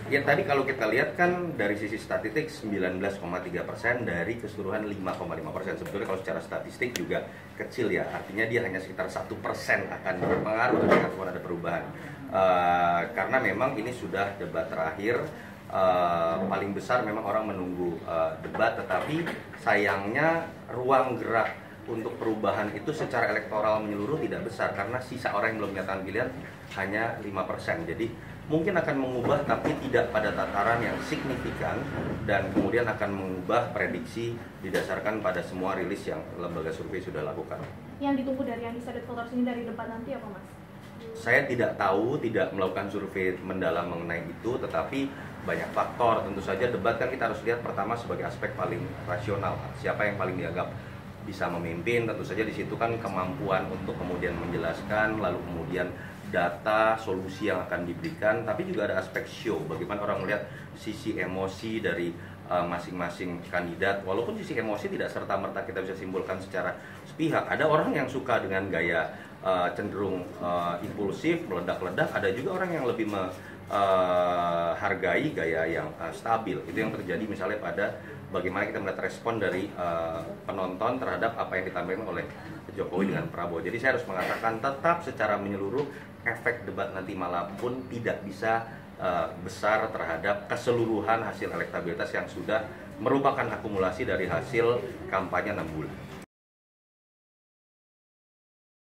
Ya tadi kalau kita lihat kan dari sisi statistik 19,3% dari keseluruhan 5,5%. Sebetulnya kalau secara statistik juga kecil ya, artinya dia hanya sekitar 1% akan berpengaruh ketika ada perubahan. Karena memang ini sudah debat terakhir, paling besar memang orang menunggu debat, tetapi sayangnya ruang gerak untuk perubahan itu secara elektoral menyeluruh tidak besar karena sisa orang yang belum menyatakan pilihan hanya 5%. Jadi mungkin akan mengubah tapi tidak pada tataran yang signifikan, dan kemudian akan mengubah prediksi didasarkan pada semua rilis yang lembaga survei sudah lakukan. Yang ditunggu dari undecided voters ini dari debat nanti apa, Mas? Saya tidak tahu, tidak melakukan survei mendalam mengenai itu, tetapi banyak faktor. Tentu saja debat kan kita harus lihat pertama sebagai aspek paling rasional, siapa yang paling dianggap bisa memimpin. Tentu saja di situ kan kemampuan untuk kemudian menjelaskan, lalu kemudian data, solusi yang akan diberikan, tapi juga ada aspek show, bagaimana orang melihat sisi emosi dari masing-masing kandidat. Walaupun sisi emosi tidak serta-merta kita bisa simpulkan secara sepihak. Ada orang yang suka dengan gaya cenderung impulsif, meledak-ledak. Ada juga orang yang lebih menghargai gaya yang stabil. Itu yang terjadi misalnya pada bagaimana kita melihat respon dari penonton terhadap apa yang ditampilkan oleh Jokowi dengan Prabowo. Jadi saya harus mengatakan tetap secara menyeluruh efek debat nanti malam pun tidak bisa besar terhadap keseluruhan hasil elektabilitas yang sudah merupakan akumulasi dari hasil kampanye 6 bulan.